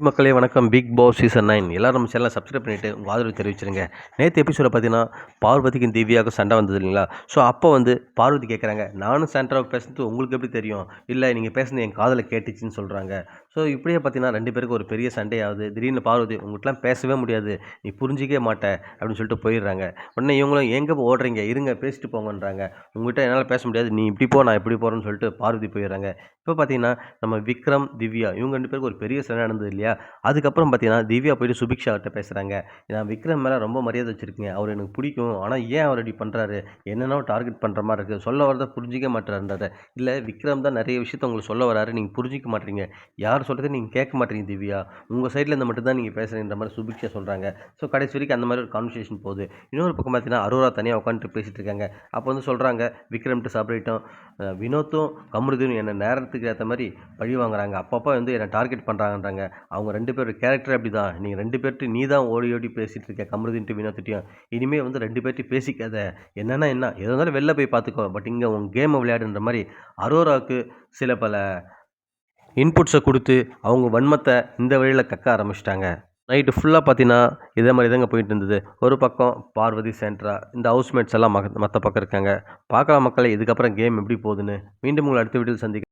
மக்களே வணக்கம். Big Boss season 9 எல்லாரும் நம்ம சேனலை சப்ஸ்கிரைப் பண்ணிவிட்டு உங்கள் ஆதரவு தெரிவிச்சிருங்க. நேற்று எபிசோட பார்த்தீங்கன்னா பார்வதிக்கும் திவ்யாவுக்கும் சண்டை வந்தது இல்லைங்களா? ஸோ அப்போ பார்வதி கேட்குறாங்க, நானும் சாண்ட்ராவுக்கு பேசுனது உங்களுக்கு எப்படி தெரியும்? இல்லை நீங்கள் பேசுனது என் காதில் கேட்டுச்சின்னு சொல்கிறாங்க. ஸோ இப்படியே பார்த்தீங்கன்னா 2 பேருக்கு ஒரு பெரிய சண்டையாகுது. திடீர்னு பார்வதி, உங்கள்கிட்டலாம் பேசவே முடியாது, நீ புரிஞ்சிக்கவே மாட்டே அப்படின்னு சொல்லிட்டு போயிடுறாங்க. உடனே இவங்களும் எங்கே ஓடுறீங்க, இருங்க பேசிட்டு போங்கன்றாங்க. உங்கள்கிட்ட என்னால் பேச முடியாது, நீ இப்படி போ நான் இப்படி போகிறேன்னு சொல்லிட்டு பார்வதி போயிடுறாங்க. இப்போ பார்த்தீங்கன்னா நம்ம விக்ரம் திவ்யா இவங்க 2 பேருக்கு ஒரு பெரிய சண்டை நடந்தது இல்லையா? அதுக்கப்புறம் பார்த்தீங்கன்னா திவ்யா போயிட்டு சுபிக்ஷா கிட்ட பேசுகிறாங்க. நான் விக்ரம் மேலே ரொம்ப மரியாதை வச்சுருக்கேன், அவர் எனக்கு பிடிக்கும், ஆனால் ஏன் அவர் இப்படி பண்ணுறாரு, என்னென்னா டார்கெட் பண்ணுற மாதிரி இருக்குது, சொல்ல வரதை புரிஞ்சிக்க மாட்டேறாரு. இல்லை விக்ரம் தான் நிறைய விஷயத்த உங்களுக்கு சொல்ல வராரு, நீங்கள் புரிஞ்சிக்க மாட்டீங்க, யார் சொல்கிறதே நீங்கள் கேட்க மாட்டீங்க திவ்யா, உங்கள் சைடில் இருந்து மட்டும் தான் நீங்கள் பேசுகிறீன்ற மாதிரி சுபிக்ஷா சொல்கிறாங்க. ஸோ கடைசி வரைக்கும் அந்த மாதிரி ஒரு கான்வர்சேஷன் போகுது. இன்னொரு பக்கம் பார்த்தீங்கன்னா அரோரா தனியாக உட்காந்துட்டு பேசிகிட்டு இருக்காங்க. அப்போ சொல்கிறாங்க, விக்ரம்ட்டு செப்பரேட்டும் வினோத்தும் கமருதீனும் என்ன நேரத்துக்கு ஏற்ற மாதிரி பழி வாங்குறாங்க, அப்பப்போ என்னை டார்கெட் பண்ணுறாங்கன்றாங்க. அவங்க 2 பேர் கேரக்டர் அப்படி தான், நீங்கள் 2 பேர்ட்டு நீ தான் ஓடி ஓடி பேசிகிட்டு இருக்க கமருதீன்ட்டு வினோத்திட்டையும், இனிமேல் 2 பேர்ட்டையும் பேசிக்காத, என்னன்னா என்ன எது இருந்தாலும் வெளில போய் பார்த்துக்கோ, பட் இங்கே உங்கள் கேமை விளையாடுன்ற மாதிரி அரோராவுக்கு சில பல இன்புட்ஸை கொடுத்து அவங்க வன்மத்தை இந்த வழியில் கக்க ஆரம்பிச்சிட்டாங்க. நைட்டு ஃபுல்லாக பார்த்தீங்கன்னா இதே மாதிரி தாங்க போயிட்டு இருந்தது. ஒரு பக்கம் பார்வதி சென்ட்ரா, இந்த ஹவுஸ்மேட்ஸ் எல்லாம் மற்ற பக்கம் இருக்காங்க. பார்க்கலாம் மக்களே, இதுக்கப்புறம் கேம் எப்படி போகுதுன்னு. மீண்டும் உங்களை அடுத்த வீடியோவில் சந்திக்க